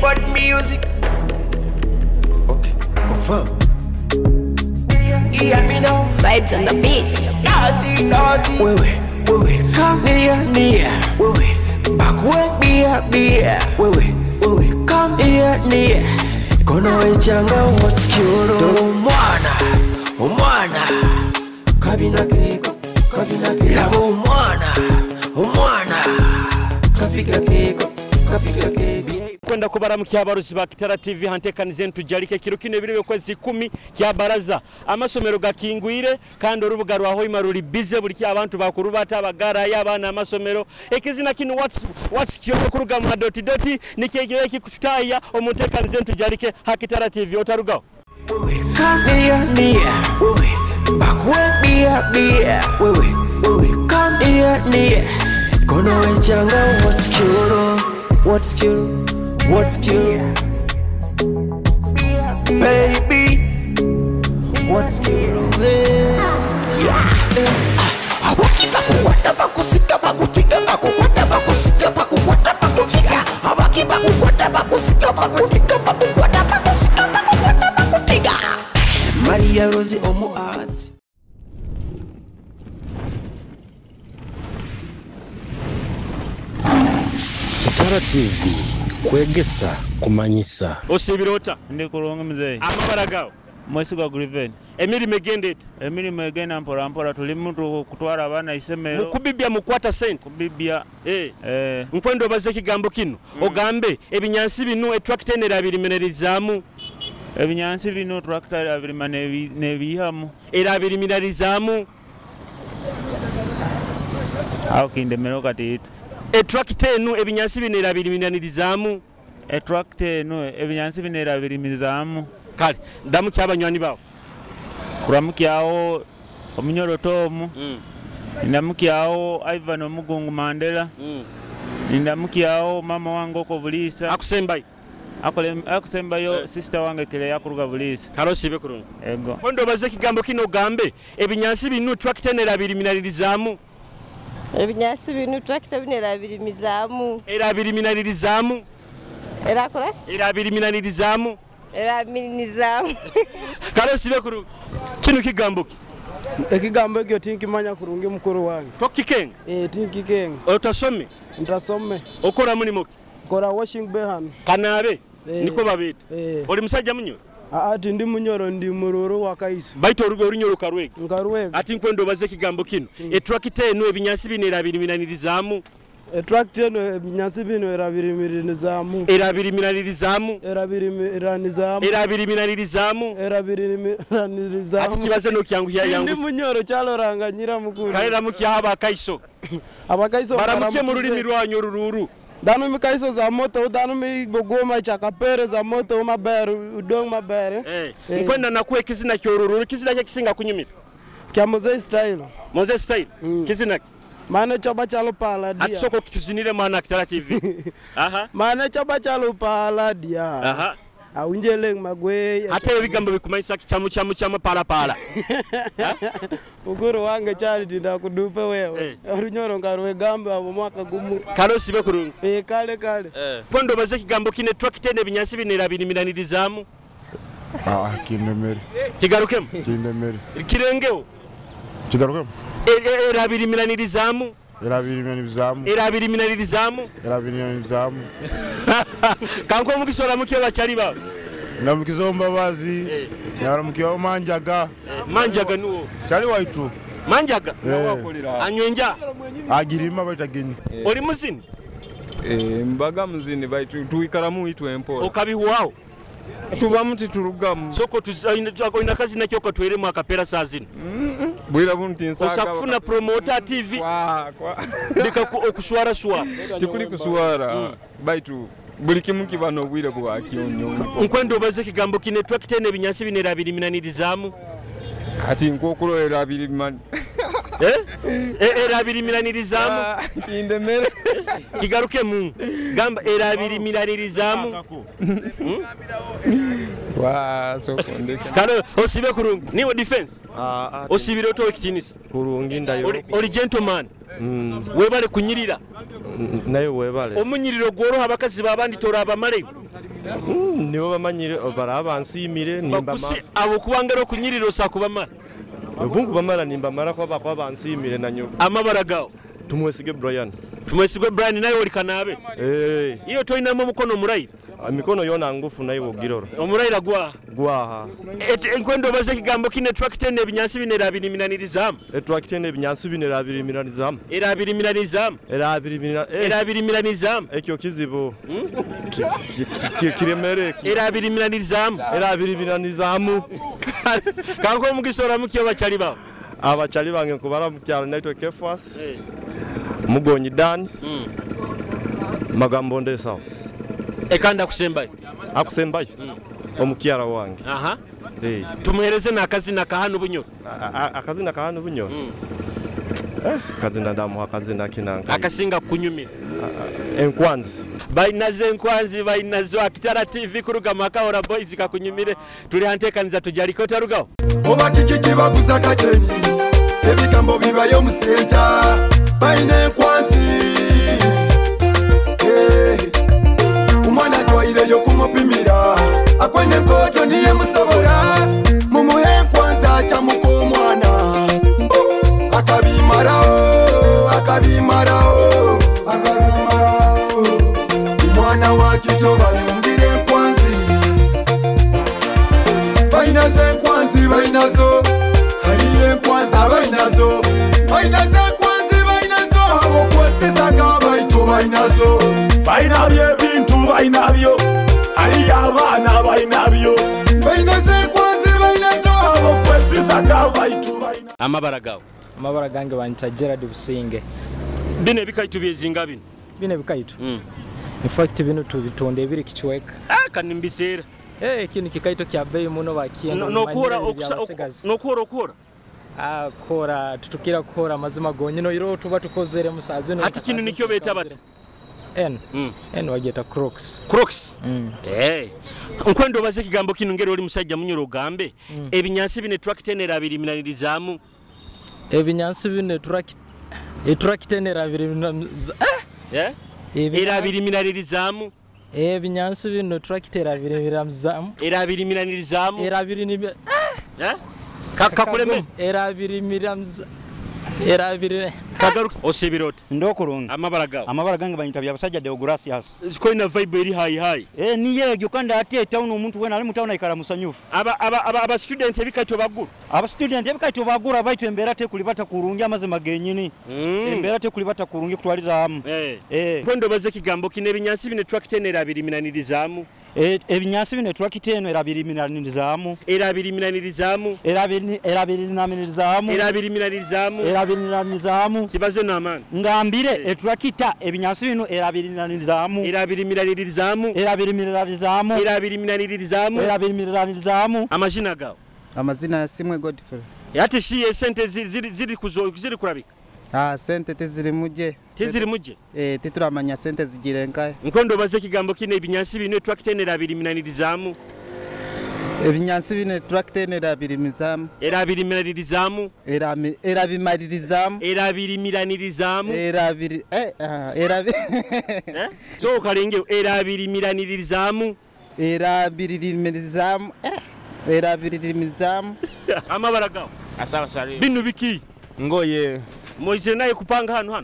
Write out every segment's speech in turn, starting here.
about music. Okay, confirm. Yeah, me know. Vibes on the beat. Naughty, naughty. Wait, come near. Wait, back way, beer. Wait, come near. Kono wechanga what's cute. Umwana. Kabina keko. Labo umwana. Kapiga keko. Kwenda kubaramukia abaruzi ba Kitara TV hantekanize ntujalike kiro kino ebiro by'okwezi 10 kya baraza amasomero gakingwire kandi orubuga rwaho imaruri bize buli abantu bakurubata abagara y'abana amasomero ekizina kino what's kyo kuruga mu doti nikegeye kikutaya omuntekanize ntujalike ha Kitara TV otarugaho come near bakwe beer come near kono wechanga what's cute baby what's cute abakiba kukwata bakusika bakutiga bakukwata bakusika bakukwata bakutiga abakiba kukwata bakusika bakutiga bakukwata bakusika bakukwata bakutiga Maria Rosie Omo Art Kitara TV kwegesa kumanyisa osibirota ndi kulonga mzee amabara gawo mwesiga Griven emirimu egendete emirimu egenda mpola tuli muntu kutwala abana isomero mukubibya mukwata sente kubibya nkwendo baze kigambo kino ogambe ebinyansi bino tractor enera biriminalizaamu ebinyansi bino tractor abirimane nebihamu era abiriminalizaamu aho kindemero kati tractor eno ebinyansi bino era biriminalizaamu tractor eno ebinyansi bino era birimizaamu kale damu kyabanywanyi bawo kuramukyawo omunyoro Tomu ndamukyawo Ivan Omugungu Mandela ndamukyawo mama wange ko Bulisa akusembayo sister wange kile yakuruga Bulisa karosibe kurunga ego kondo baze kigambo kino gambe ebinyansi bino tractor nera biriminalizaamu ebinyansi bino tractor binera birimizaamu era biriminalizaamu era kore era biriminalizaamu era minizaamu karosibe kurunga kino kigambo ekigambo ekyo tinkimanya kurungi mukuru wange tokikenga tinkikenga otasome ntasome okora mulimo kora washing behan kanabe niko babita oli musajja munyo ati ndi munyoro ndi mururu wakaiso baito orunyoro karwege nkarwege ati nkwendo baze kigambo kino tractor eno ebinyansi binera biriminalizaamu tractor eno ebinyansi bino era biriminalizaamu era biriminalizaamu ati kibaze no kyangu yangu ndi munyoro cyaloranga nyira mukuru kalera mukyaba kaiso abakaiso baramuke mu rurimi rwanyu rururu danu mikaiso za moto danu mi bogoma chakapere za moto mabere udong mabere nkwenda nakwe kizina kyoruru kizina cyo kisinga kunyumira kya Moses style kizina mane choba chalo pala dia atsoko kituzinire mwana Kitara TV mane choba chalo pala dia awunjeleng magwe hata ebigambo bikumanyisa kichamu pala ukuru wange chali tinda kudupe wewe orunyoro ngarwe gambe abo mwaka gumu kalo sibe kurunga kale pondo baze kigambo kine tractor ne binyansi binera biriminalizaamu kindemere kigarukemu kindemere kirengeo kigarukemu era biriminalizaamu kanko mukisora mukyo bachali ba namukizomba bazi naramukyo manjaga nuwo chali waitu manjaga anywenja agirima baitagenyi oli muzini mbaga muzini baitu tuikaramu itwe empo okabihuwao tuba muti turugamu soko ina kazi nakyo katweremu akapera saa zino bwira bunti nsaka osakufuna promoter TV ndika okuswara tikuli kuswara baitu buli kimu kibano bwire bwa kiyonyo nkwendo baze kigambo kine tractor ne binyansi binera biriminalizaamu ati nkokulo era birimani era biriminalizaamu kindemere kigaruke mu gamba era biriminalizaamu wa soko ndeka kano osibe kurungi niwo defense osibire to kitinisi kurungi ndayo oli gentleman webale kunyirira nayo webale omunyiriro gworo abakazi babandi tora abamale nibo bamanyire baraba nsimire nimba bakusi abo kubangaro kunyiriro sakubamara ubungu bamara nimba mara kwa bansimire nanyo amabaragawo tumwesige Brian nayo oli kanabe iyo toinamo mukono murayira mikono yona ngufu nayo bugiroro omurayira gwaha enkwendo baze kigambo kine tractor ne binyansi binera abiriminanirizamu tractor ne binyansi binera abiriminanizamu era abiriminanizamu ekyo kizibu kiremere era abiriminanizamu kanko mugisora mukyo bachali bawo abachali bange kubara mukyalo naitwa Kefas Mugonyi Dan magambo ndesawo ekanda kusembayo akusembayo omukyala wange tumuhereze nakazina kahano bunyoro akazina kahano bunyoro kazina ndamu akazina kinanga akasinga kunyumira enkwanzi bainazo Akitara TV kuruga makahora boys kakunyumire tuli hantekaniza tujaliko tarugawo oba kiki baguza kateni ebigambo bibayo mu center baina enkwanzi umwana twayireyo kumupimira akwene nkoto niye musobora mumuhe enkwanza atamuka omwana akabimarawo umwana wakito bayumbire enkwanzi bainazo enkwanzi bainazo hariyo enkwanzi bainazo enkwanzi bainazo abo kwesezanga baitu bainazo bainabyo ebintu bainabyo hariyo abaana bainabyo bainazo enkwanzi bainazo abo kwesezanga baitu bainazo amabara gange banyita Gerard Businge bine bikaitu byezinga bine bikaitu in fact bino tubitonde biri kichweka kanimbisera kino kikaito kya bei muno bakienda nokora kora tutukira kora mazima gonyino iro tuba tukozere musazi no ati kinu nikyo beta bata en wageta Crocs nkwendo baze kigambo kinu ngero oli musajja munyoro gambe ebinyansi bine tractor abiriminanirizamu ebinyansi bine tractor abiriminanirizamu ebinyansi bino tractor abiriminanirizamu kakuleme kagaruka osibirota ndokurunga amabara gange banyita byabasajja Deogracias zikoina vibe eri high niye gyokanda ate town omuntu wena ali mu town ikala musanyufu aba student ebikaito baguru abaitu embera te kulibata kurungi amazima genyini embera te kulibata kurungi kutwaliza hamu kwendo baze kigambo kine binyansi bine tractor era abiriminanirizamu ebinyansi bine tractor eno era abiriminanirizamu kibaze namani ngambire etractor ebinyansi bino era abiriminanirizamu amazina gawo amazina Simwe Godfrey yati shiye sente ziri kurabika sente tiziri muje tituramanya sente zigirenkaye nkondo baze kigambo kine ebinyansi bine tractor era abiriminanirizamu ebinyansi bine tractor era abiriminanirizamu so kalenge era abiriminanirizamu amabara gawo asaba sari binu biki ngoye Moise naye kupanga hano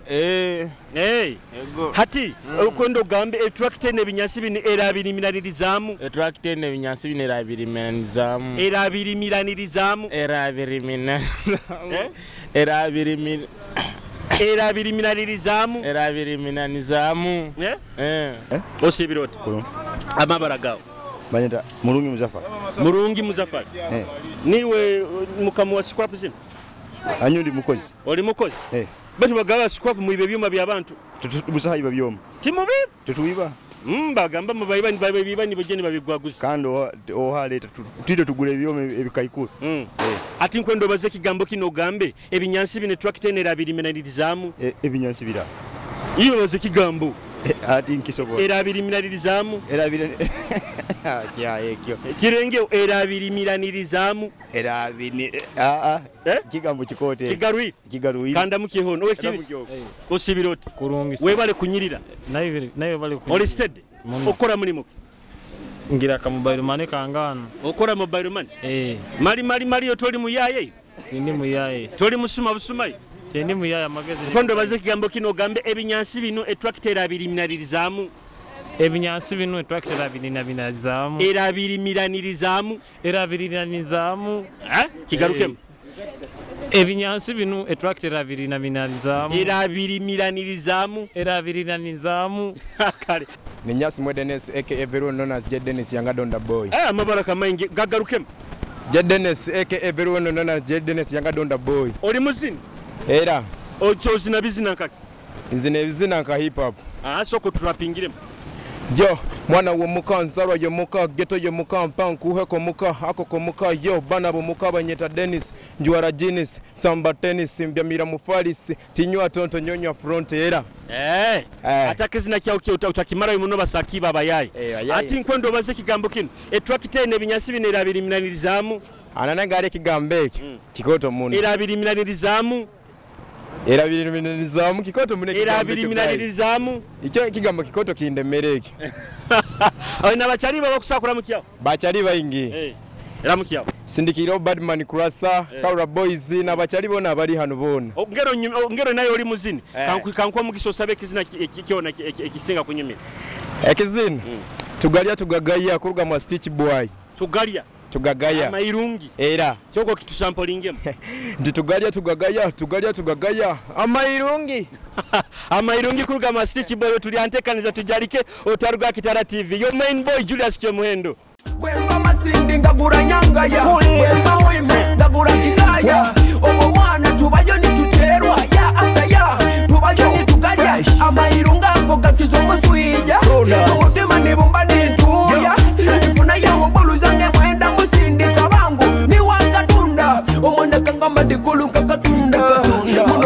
hati ukwendo gambe tractor ne binyansi bine era abiriminanirizamu tractor ne binyansi bine era abiriminanirizamu osibirota amabara gawo banyita Murungi Muzafari niwe mukamu wa scrap zino anyundi mukozi oli mukozi batu bagaba scrap mu ibe byuma byabantu tubusaha iba byoma timubi tutuiba bagamba mubayiba ni bogeni babigwaguza kandi ohaleta twide tugule byoma ebikaikulu ati nkwendo baze kigambo kino gambe ebinyansi bine tractor era abiriminanirizamu ebinyansi bira iyo baze kigambo ati nkisobola era abiriminanirizamu kya ekyo kirenge era abiriminanirizamu kigambo kikote kigarui kanda mukihono wekibisi osibirota kurungi webale kunyirira nayo bale kunyirira oli steady okora mulimo ngira ka mobile money kangana. Okora mobile money? Mali yo toli muyaye? Tindi muyaye. Toli musuma busuma? Tindi muyaye magezi. Kondo baze kigambo kino gambe ebinyansi bino tractor abiriminalirizaamu. Ebinyansi bino tractor abiriminalirizaamu. Era abiriminalirizaamu. Era abiriminalirizaamu. Kigarukemu. Ebinyansi bino tractor abiriminalirizaamu. Era abiriminalirizaamu. Era abiriminalirizaamu. Kale. Ninyasi Mwedenesi aka everyone known as Jeddenis Yanga Donda Boy. Amabaraka maingi gagarukemu. Jeddenis aka everyone known as Jeddenis Yanga Donda Boy. Oli muzini? Era. Ocho zina bizina nkaki? Nzine bizina nka hip hop. Soko turapingiremu. Yo, mwana wo muka nzarwa yo muka geto yo muka mpanku heko muka akoko muka yo bana bo muka banyeta Dennis njwara Jinis samba tennis mbyamira mufarisi tinywa tonto nyonya front era atakizina kyao utakimara yuno basaki baba yayi ati nkwendo baze kigambo kino tractor ne binyasi binera abiriminalirizaamu anananga ari kigambe kikoto muno era abiriminalirizaamu era abiriminalirizaamu kikoto muneke era abiriminalirizaamu icyo kigambo kikoto kindemereke Aina bachari baba kusakura mukyao bachari bayingi era mukyao sindikiro Badman Kurasa Kaura Boys na bachari bona bari hano bona ngero nayo oli muzini kankwa mugisosabe kizina kiona ekisinga kunyumira ekizina tugalia tugagaya kuruga mu Stitch Boy tugagaya amairungi era cyoko kitu sampling ndi tugagaya amairungi kuruga ma Stitch Boy tuli antekaniza tujalike otaruga Kitara TV yo main boy Julius Kyomuhendo Wemba masindi ngagura nyanga ya Wemba wime ngagura kitaya Omo mwana tubayo ni tuterwa ya after ya tubayo ni tugaya amairunga mboga kizomo swija Omutima ni bumba ni tuya Ifuna ya wabulu zange mwenda musindi kabangu ni wanga tunda Omona kanga madikulu kakatunda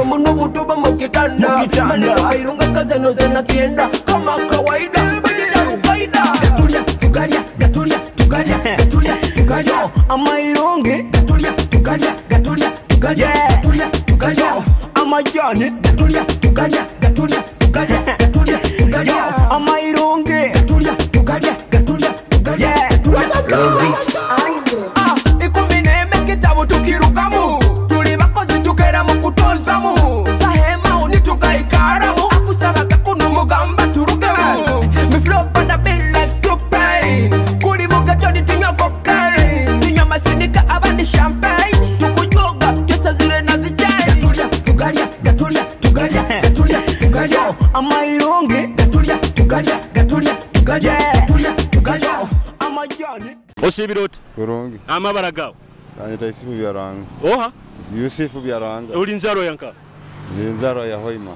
Muno butuba mokitanda Mane amairunga kazeno zena kienda Kama kawaida Bajita ukaida Gatulia amairungi gatulia amajani gatulia amairungi ikumineme kitabu tukirukamu tuli bakozi tukera mu kutozamu sahema unitugaikaramu akusaba kuno mugamba turugemu mi flow pada bill like tupain kuri mugatoni tinya cocaine tinya masinika abandi champagne tukujoga kesa zire nazijai gatulia amairungi gatulia amajani osibirota kurungi amabara gawo anita Yusufu byaranga oha Yusufu byaranga uli nzaro yanka nzaro ya hoima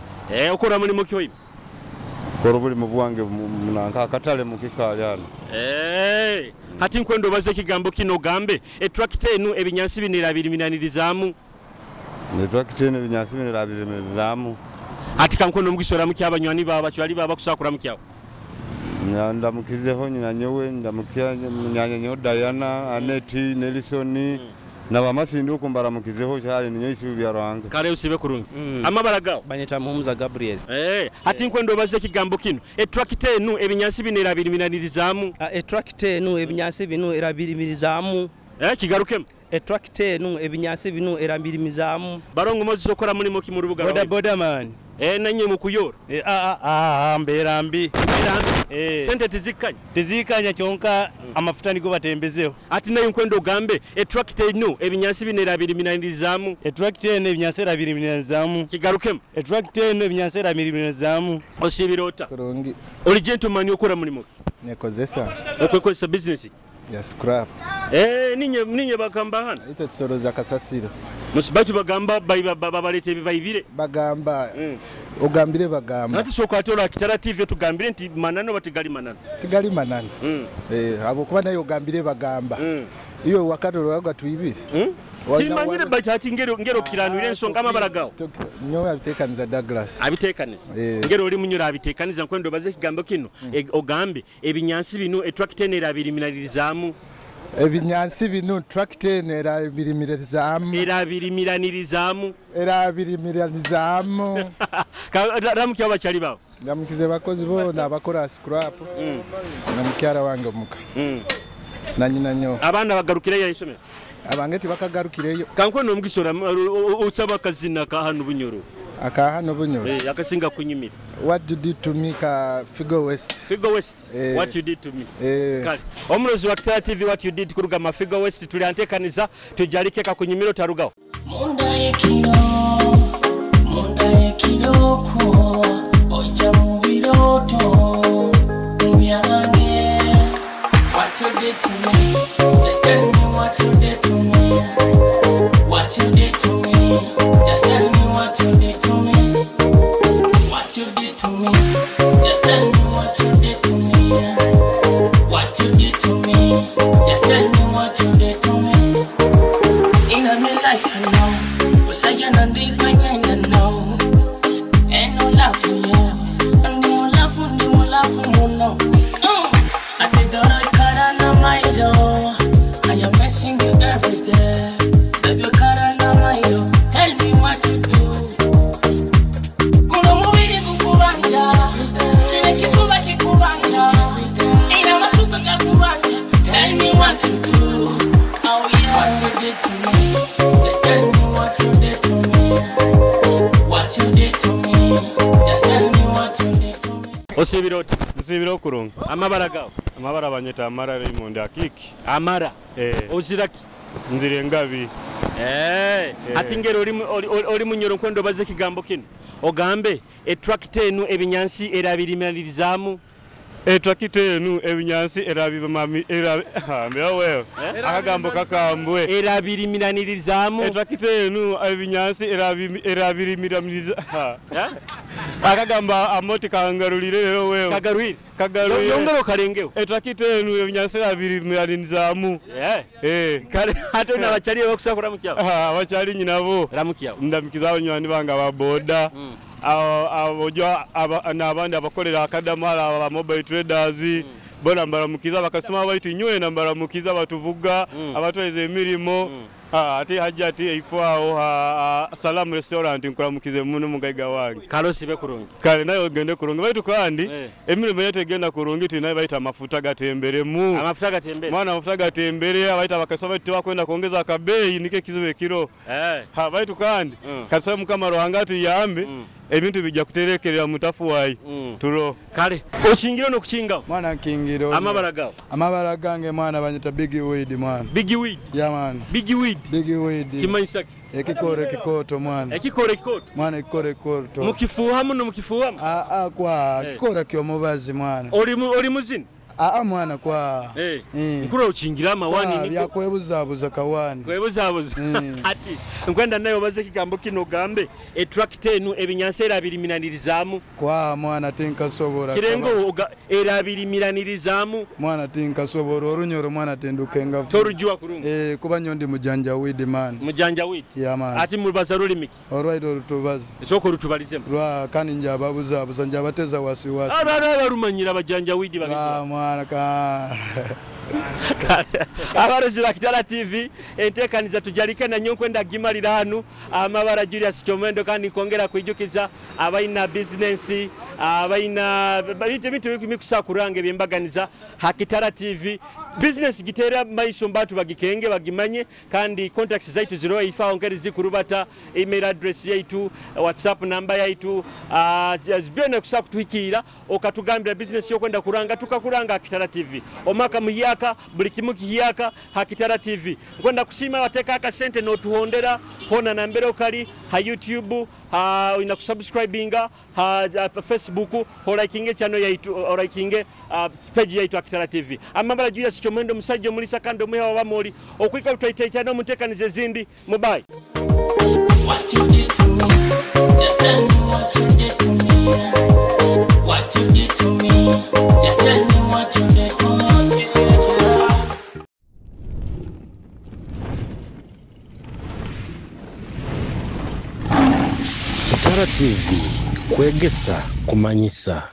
okora muri muki hoima korobuli mubwange munanka katale mukikalyana hati nkwendo baze kigambo kino gambe tractor enu ebinyansi binera abiriminalirizaamu tractor enu ebinyansi binera abiriminalirizaamu hati kankwendo mugisora muki abanywani baba bachwali baba kusakura mukyao ndamukizeho nyina nyewe ndamukia nyanya nyo Diana Aneti Nelson na bamasindi ukumbara mukizeho cyari ninyo Yusufu byaranga kare usibe kurungi amabara gawo banyeta Muhumuza Gabriel hati nkwendo baze kigambo kino tractor enu ebinyansi binera abiriminalirizaamu tractor enu ebinyansi binu erabiriminalirizaamu kigarukemu tractor enu ebinyansi binu erabiriminalirizaamu barongo mozi zokora muri muki mu rubuga boda man nanye mukuyora mberambi sente tizikanya kyonka amafuta nigo batembezeho ati nayo nkwendo gambe tractor enu ebinyansi binera abiriminalirizaamu tractor enu ebinyansi erabiriminalirizaamu kigarukemu tractor enu ebinyansi erabiriminalirizaamu osibirota kurungi oli gentleman okora muri muki nekozesa okwekozesa business ya scrap ninye bagamba hano ito tsoroza kasasiro musibatu bagamba babalete bayibire bagamba ogambire bagamba ati sokwatola Kitara TV tugambire nti manano batigali manano tigali manano abo kuba nayo ogambire bagamba iyo wakatolo gatwibire timanyire bachati ngero kiranwire ensonga amabaragawo nyo abitekaniza Douglas abitekaniza ngero oli munyura abitekaniza nkwendo baze kigambo kino ogambe ebinyansi bino tractor nera abiriminalirizaamu ebinyansi bino tractor nera abiriminalirizaamu era abiriminanirizaamu ramuki abachali bawo ndamukize bakozi bo nabakora scrap na mukyara wange muka na nyina nyo abana bagarukire ya isomero abangeti bakagarukireyo kankwe no mgisora usaba kazina ka hanu bunyoro aka hano bunyoro akasinga kunyimira what you did to me ka Figo West what you did to me kali omurozi wa Kitara TV what you did kuruga ma Figo West tuliantekaniza tujalike ka kunyimiro tarugaho munda yekiroko oja mu biroto mubyange what you did to me just tell me what you did to me what you did to me just tell me what you did to me what you did to me just tell me what you did to me what you did to me just tell me what you did to me in my life I know was I gonna need my kind know ain't no love for you and no love for no I did all I can on my door I am missing you every day baby can on my door tell me what to do kuno mubiri kukubanja kile kifuba kikubanja ina masuka kakubanja tell me what to do oh yeah what you did to me just tell me what you did to me what you did to me just tell me what you did to me Osibiro kurunga amabara gawo amabara banyeta amara Raymond akiki amara oziraki nzire ngabi ati ngero oli munyoro kwendo baze kigambo kino ogambe tractor enu ebinyansi erabirimiririzamu tractor enu ebinyansi erabimawewe akagambo kakambwe erabirimiririzamu tractor enu ebinyansi erabirimiririza akagamba amoti kangarulire lero wewe kagarulire yongero karengeho tractor enu ebinyansi erabirimiririzamu kale hata na bachali bakusakura mukyabo abachali nyinabo ramukyabo ndamikizaho nywani banga baboda n'abandi abakorera akadamara aba mobile traders bona mbaramukiza bakasoma baiti nywe nambaramukiza batuvuga abatweze emirimo ati hajati ifwao Salam restaurant nkuramukize muno mugaiga wange kalosi be kurungi kale nayo gende kurungi baitu kandi emirimo yete genda kurungi tinayo baita amafuta gatemberemu amafuta gatembere mwana amafuta gatembere abaita bakasoma bati bakwenda kuongeza akabeyi nike kizibe kiro baitu kandi kasema mukamaro hangati yambe ebintu bijja kuterekerera mutafu wayi turo kale okingiro no kukingaho mwana nkingiro amabara gange mwana banyita Big Weed mwana Big Weed ya mwana Big Weed kimanyisaki ekikore kikoto mwana ekikore kikoto mwana ekikore kikoto mukifuha muno mukifuha kwa kikora kyo mubazi mwana oli muzini mwana kwa nkura ukingira amawani niko yakwebuzabuza kawani kwebuzabuza ati nkwenda nayo baze kigambo kino gambe tractor enu ebinyansi erabirimiririzamu kwa mwana tinkasobora kirengo erabirimiririzamu mwana tinkasobora orunyoro mwana tendukenga torujwa kurunga kuba nyondi mujanja weed man mujanja weed ya man ati mubaza rulimiki alright orutubaza soko rutubalizemo rwa kandi njababuzabuza njabateza wasiwasi barumanyira abajanja weed bageze abarozi ba Kitara TV entekaniza tujalike na nyonkwenda gimalira hanu amabara Julius Chomendo kandi kongera kwijukiza abaina business abaina bitu bikusakurange byembaganiza Kitara TV business gitera maisho mbatu bagikenge bagimanye kandi contacts zaitu 0 ongeri zikurubata email address yaitu WhatsApp number yaitu azbene kusakutuhikira okatugambira business yo kwenda kuranga tukakuranga Kitara TV omaka muyaka buli kimu kiyaka Kitara TV kwenda kusima wateka akasente no tuhondera hona na mbere okali YouTube ina kusubscribinga Facebook likinge channel yaitu likinge page yaitu Kitara TV amambala Julius Chomendo musajjo mulisa kando mwewa bamoli okwika utayitaita no mutekanize zindi mubai what you did to me just tell me what you did to me what you did to me just tell me what you did to me Kitara TV kwegesa kumanyisa.